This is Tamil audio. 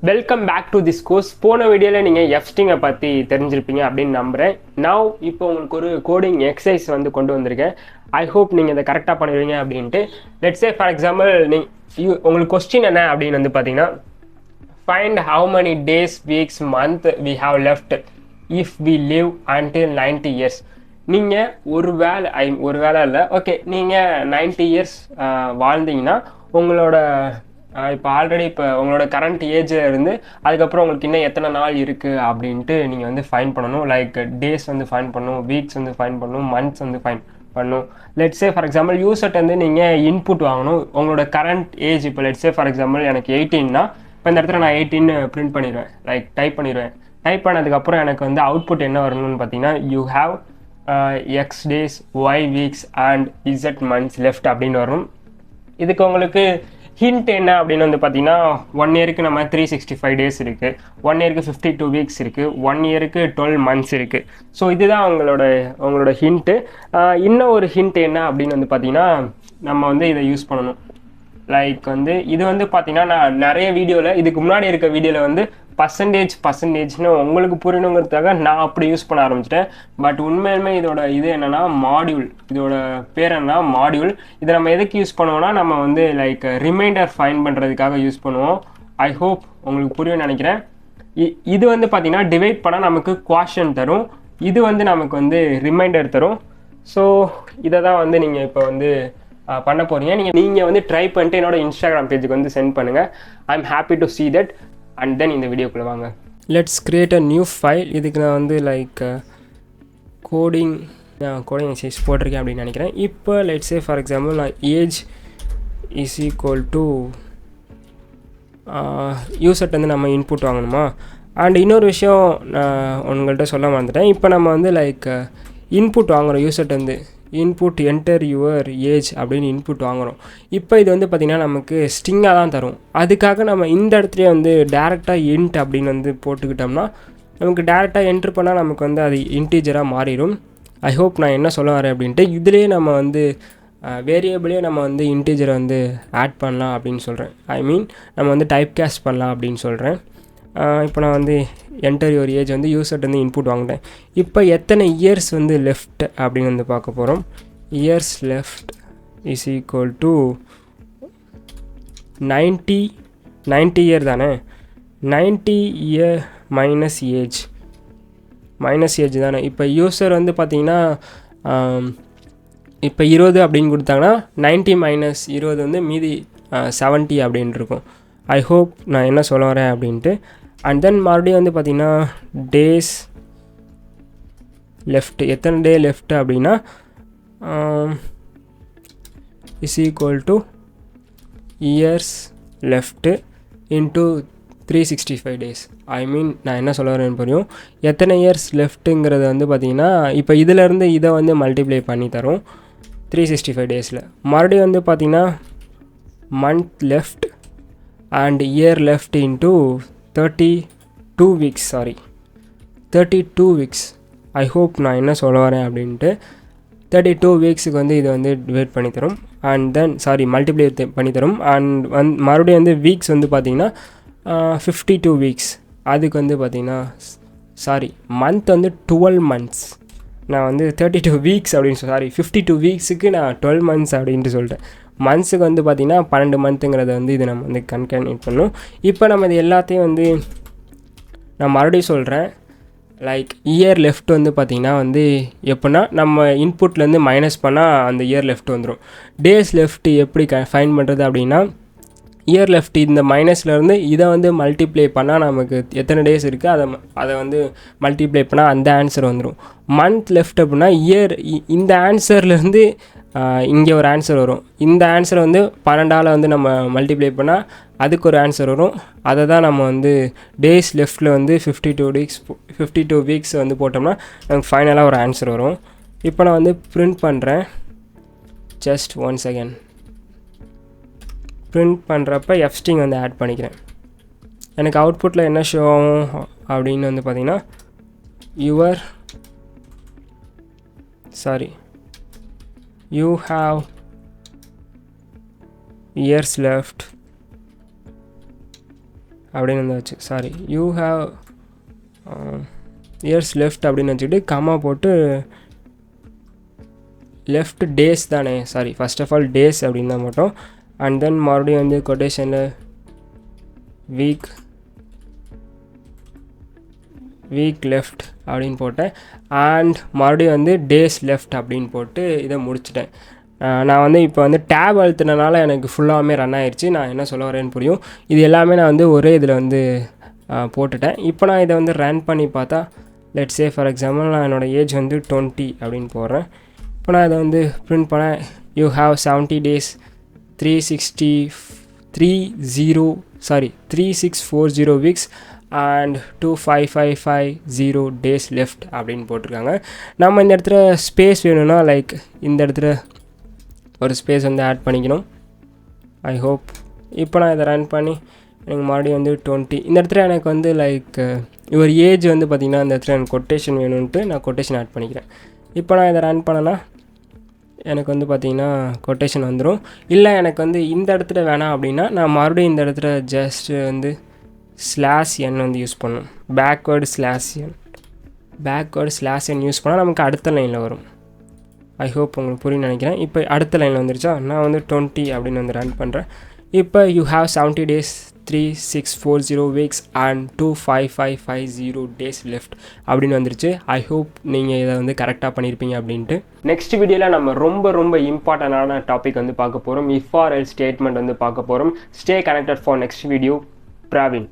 Welcome back to this course. போன வீடியோவில் நீங்கள் எஃப்ஸ்டிங்கை பற்றி தெரிஞ்சிருப்பீங்க அப்படின்னு நம்புகிறேன். நவ் இப்போ உங்களுக்கு ஒரு கோடிங் எக்ஸசைஸ் வந்து கொண்டு வந்திருக்கேன். ஐ ஹோப் நீங்கள் இதை கரெக்டாக பண்ணுவீங்க அப்படின்ட்டு. லெட்ஸ் சே ஃபார் எக்ஸாம்பிள் உங்களுக்கு கொஸ்டின் என்ன அப்படின்னு வந்து பார்த்தீங்கன்னா, find how many days, weeks, month we have left if we live until 90 years. நீங்கள் ஒரு வேலை இல்லை, ஓகே, நீங்கள் 90 இயர்ஸ் வாழ்ந்தீங்கன்னா உங்களோட இப்போ ஆல்ரெடி இப்போ உங்களோட கரண்ட் ஏஜில் இருந்து அதுக்கப்புறம் உங்களுக்கு இன்னும் எத்தனை நாள் இருக்குது அப்படின்ட்டு நீங்கள் வந்து ஃபைன் பண்ணணும். லைக் டேஸ் வந்து ஃபைன் பண்ணணும், வீக்ஸ் வந்து ஃபைன் பண்ணணும், மந்த்ஸ் வந்து ஃபைன் பண்ணணும். லெட்ஸே ஃபார் எக்ஸாம்பிள் யூசர்ட் வந்து நீங்கள் இன்புட் வாங்கணும். உங்களோட கரண்ட் ஏஜ் இப்போ லெட்ஸே ஃபார் எக்ஸாம்பிள் எனக்கு 18னா இப்போ இந்த இடத்துல நான் 18 பிரிண்ட் பண்ணிடுவேன், லைக் டைப் பண்ணிடுவேன். டைப் பண்ணதுக்கப்புறம் எனக்கு வந்து அவுட்புட் என்ன வரணும்னு பார்த்தீங்கன்னா, you have x days, y weeks and z months left அப்படின்னு வரும். இதுக்கு உங்களுக்கு ஹிண்ட் என்ன அப்படின்னு வந்து பார்த்தீங்கன்னா, 1 இயருக்கு நம்ம 365 டேஸ் இருக்குது, 1 இயருக்கு 52 வீக்ஸ் இருக்குது, 1 இயருக்கு 12 மந்த்ஸ் இருக்குது. ஸோ இதுதான் உங்களோட ஹிண்ட்டு. இன்னும் ஒரு ஹிண்ட் என்ன அப்படின்னு வந்து பார்த்தீங்கன்னா, நம்ம வந்து இதை யூஸ் பண்ணணும். லைக் வந்து இது வந்து பார்த்தீங்கன்னா, நான் நிறைய வீடியோவில் இதுக்கு முன்னாடி இருக்க வீடியோவில் வந்து பர்சன்டேஜ்னு உங்களுக்கு புரியணுங்கிறதுக்காக நான் அப்படி யூஸ் பண்ண ஆரம்பிச்சிட்டேன். பட் உண்மையிலுமே இதோட இது என்னென்னா மாடியூல், இதோட பேர் என்ன மாடியூல். இதை நம்ம எதுக்கு யூஸ் பண்ணுவோம்னா, நம்ம வந்து லைக் ரிமைண்டர் ஃபைன் பண்ணுறதுக்காக யூஸ் பண்ணுவோம். ஐ ஹோப் உங்களுக்கு புரியும்னு நினைக்கிறேன். இது வந்து பார்த்தீங்கன்னா டிவைட் பண்ணால் நமக்கு குவாஷன் தரும், இது வந்து நமக்கு வந்து ரிமைண்டர் தரும். ஸோ இதை தான் வந்து நீங்கள் இப்போ வந்து பண்ண போகிறீங்க. நீங்கள் வந்து ட்ரை பண்ணிட்டு என்னோட இன்ஸ்டாகிராம் பேஜுக்கு வந்து சென்ட் பண்ணுங்கள். I am happy to see that. And then இந்த வீடியோக்குள்ளே வாங்க. Let's create a new file. இதுக்கு நான் வந்து லைக் கோடிங் எக்ஸசைஸ் போட்டிருக்கேன் அப்படின்னு நினைக்கிறேன். இப்போ லெட்ஸ் சே ஃபார் எக்ஸாம்பிள் நான் ஏஜ் இஸ் ஈக்குவல் டு யூசர்ட் வந்து நம்ம இன்புட் வாங்கணுமா. அண்ட் இன்னொரு விஷயம் நான் உங்கள்கிட்ட சொல்ல மறந்துட்டேன். இப்போ நம்ம வந்து லைக் இன்புட் வாங்குகிறோம், யூசர்ட் வந்து இன்புட் என்டர் யுவர் ஏஜ் அப்படின்னு இன்புட் வாங்குகிறோம். இப்போ இது வந்து பார்த்திங்கன்னா நமக்கு ஸ்ட்ரிங்காக தான் தரும். அதுக்காக நம்ம இந்த இடத்துலையே வந்து டேரெக்டாக இன்ட் அப்படின்னு வந்து போட்டுக்கிட்டோம்னா நமக்கு டேரெக்டாக என்ட்ரு பண்ணால் நமக்கு வந்து அது இன்டீஜராக மாறிடும். ஐ ஹோப் நான் என்ன சொல்ல வரேன் அப்படின்ட்டு. இதுலேயே நம்ம வந்து வேரியபிளே நம்ம வந்து இன்டீஜரை வந்து ஆட் பண்ணலாம் அப்படின்னு சொல்கிறேன். ஐ மீன் நம்ம வந்து டைப் கேஸ்ட் பண்ணலாம் அப்படின்னு சொல்கிறேன். இப்போ நான் வந்து என்டர் யுவர் ஏஜ் வந்து யூசர்ட் வந்து இன்புட் வாங்கிட்டேன். இப்போ எத்தனை இயர்ஸ் வந்து லெஃப்ட் அப்படின்னு வந்து பார்க்க போகிறோம். Years left is equal to 90 year தானே. 90 இயர் மைனஸ் ஏஜ் தானே. இப்போ யூசர் வந்து பார்த்திங்கன்னா இப்போ 20 அப்படின்னு கொடுத்தாங்கன்னா 90 மைனஸ் 20 வந்து மீதி 70 அப்படின்னு இருக்கும். ஐ ஹோப் நான் என்ன சொல்ல வரேன் அப்படின்ட்டு. அண்ட் தென் மறுபடியும் வந்து பார்த்திங்கன்னா டேஸ் லெஃப்ட், எத்தனை டே லெஃப்ட் அப்படின்னா is equal to years left into 365 days. I mean நான் என்ன சொல்ல வரேன்னு புரியும். எத்தனை இயர்ஸ் லெஃப்ட்டுங்கிறத வந்து பார்த்திங்கன்னா இப்போ இதிலேருந்து இதை வந்து மல்டிப்ளை பண்ணி தரும் 365 டேஸில். மறுபடியும் வந்து பார்த்திங்கன்னா month left and year left into 32 weeks. 32 weeks. I hope நான் என்ன சொல்ல வரேன் அப்படின்ட்டு. 32 வீக்ஸுக்கு வந்து இதை வந்து டிவைட் பண்ணி தரும். அண்ட் தென் மல்டிப்ளை பண்ணி தரும். அண்ட் மறுபடியும் வந்து வீக்ஸ் வந்து பார்த்திங்கன்னா 52 வீக்ஸ். அதுக்கு வந்து பார்த்திங்கன்னா மந்த் வந்து 12 மந்த்ஸ். நான் வந்து 32 வீக்ஸ் அப்படின்னு 52 வீக்ஸுக்கு நான் 12 மந்த்ஸ் அப்படின்ட்டு சொல்லிட்டேன். மந்த்ஸுக்கு வந்து பார்த்திங்கன்னா 12 மந்த்துங்கிறத வந்து இது நம்ம வந்து கன்கேல்குலேட் பண்ணணும். இப்போ நம்ம இது எல்லாத்தையும் வந்து நான் மறுபடியும் சொல்கிறேன். லைக் இயர் லெஃப்ட் வந்து பார்த்திங்கன்னா வந்து எப்படின்னா நம்ம இன்புட்லேருந்து மைனஸ் பண்ணால் அந்த இயர் லெஃப்ட் வந்துடும். டேஸ் லெஃப்ட் எப்படி ஃபைன் பண்ணுறது அப்படின்னா, இயர் லெஃப்ட் இந்த மைனஸ்லேருந்து இதை வந்து மல்டிப்ளை பண்ணால் நமக்கு எத்தனை டேஸ் இருக்குது அதை வந்து மல்டிப்ளை பண்ணால் அந்த ஆன்சர் வந்துடும். மந்த் லெஃப்ட் அப்படின்னா இயர், இந்த ஆன்சர்லேருந்து இங்கே ஒரு ஆன்சர் வரும். இந்த ஆன்சரை வந்து 12ஆல் வந்து நம்ம மல்டிப்ளை பண்ணால் அதுக்கு ஒரு ஆன்சர் வரும். அதை தான் நம்ம வந்து டேஸ் லெஃப்ட்டில் வந்து 52 வீக்ஸ் வந்து போட்டோம்னா நமக்கு ஃபைனலாக ஒரு ஆன்சர் வரும். இப்போ நான் வந்து பிரிண்ட் பண்ணுறேன். Just 1 second. பிரிண்ட் பண்ணுறப்ப எஃப்ஸ்டிங் வந்து ஆட் பண்ணிக்கிறேன். எனக்கு அவுட்புட்டில் என்ன ஷோ ஆகும் அப்படின்னு வந்து பார்த்திங்கன்னா, you have years left அப்படின்னு வந்தாச்சு. Sorry, you have years left அப்படின்னு வச்சுக்கிட்டு கம்மா போட்டு லெஃப்ட் டேஸ் தானே, sorry first of all days அப்படின்னு தான் போட்டோம். அண்ட் தென் மறுபடியும் வந்து கொட்டேஷனில் வீக் லெஃப்ட் அப்படின்னு போட்டேன். அண்ட் மறுபடியும் வந்து டேஸ் லெஃப்ட் அப்படின்னு போட்டு இதை முடிச்சிட்டேன். நான் வந்து இப்போ வந்து டேப் அழுத்தினால எனக்கு ஃபுல்லாகவே ரன் ஆயிடுச்சு. நான் என்ன சொல்ல வரேன்னு புரியும். இது எல்லாமே நான் வந்து ஒரே இதில் வந்து போட்டுட்டேன். இப்போ நான் இதை வந்து ரன் பண்ணி பார்த்தா, லெட்ஸ் சே ஃபார் எக்ஸாம்பிள் நான் என்னோடய ஏஜ் வந்து 20 அப்படின்னு போடுறேன். இப்போ நான் இதை வந்து பிரிண்ட் பண்ணேன். You have 70 days 3640 weeks and 25550 days left அப்படின்னு போட்டிருக்காங்க. நம்ம இந்த இடத்துல ஸ்பேஸ் வேணும்னா லைக் இந்த இடத்துல ஒரு ஸ்பேஸ் வந்து ஆட் பண்ணிக்கணும். I hope. இப்போ நான் இதை ரன் பண்ணி எனக்கு மறுபடியும் வந்து 20 இந்த இடத்துல எனக்கு வந்து லைக் ஒரு ஏஜ் வந்து பார்த்திங்கன்னா இந்த இடத்துல எனக்கு கொட்டேஷன் வேணும்ன்ட்டு நான் கொட்டேஷன் ஆட் பண்ணிக்கிறேன். இப்போ நான் இதை ரன் பண்ணேன்னா எனக்கு வந்து பார்த்திங்கன்னா கொட்டேஷன் வந்துடும். இல்லை எனக்கு வந்து இந்த இடத்துல வேணாம் அப்படின்னா நான் மறுபடியும் இந்த இடத்துல ஜஸ்ட் வந்து /n வந்து யூஸ் பண்ணணும். பேக்வேர்டு /n யூஸ் பண்ணால் நமக்கு அடுத்த லைனில் வரும். ஐ ஹோப் உங்களுக்கு புரியும்னு நினைக்கிறேன். இப்போ அடுத்த லைனில் வந்துருச்சா, நான் வந்து 20 அப்படின்னு வந்து ரன் பண்ணுறேன். இப்போ you have 70 days 3640 weeks and 25550 days left அப்படின்னு வந்துருச்சு. ஐ ஹோப் நீங்கள் இதை வந்து கரெக்டாக பண்ணியிருப்பீங்க அப்படின்ட்டு. நெக்ஸ்ட் வீடியோவில் நம்ம ரொம்ப இம்பார்ட்டண்டான டாபிக் வந்து பார்க்க போகிறோம். இஃப் ஆர் எல்ஸ் ஸ்டேட்மெண்ட் வந்து பார்க்க போகிறோம். Stay connected for next video. Praveen.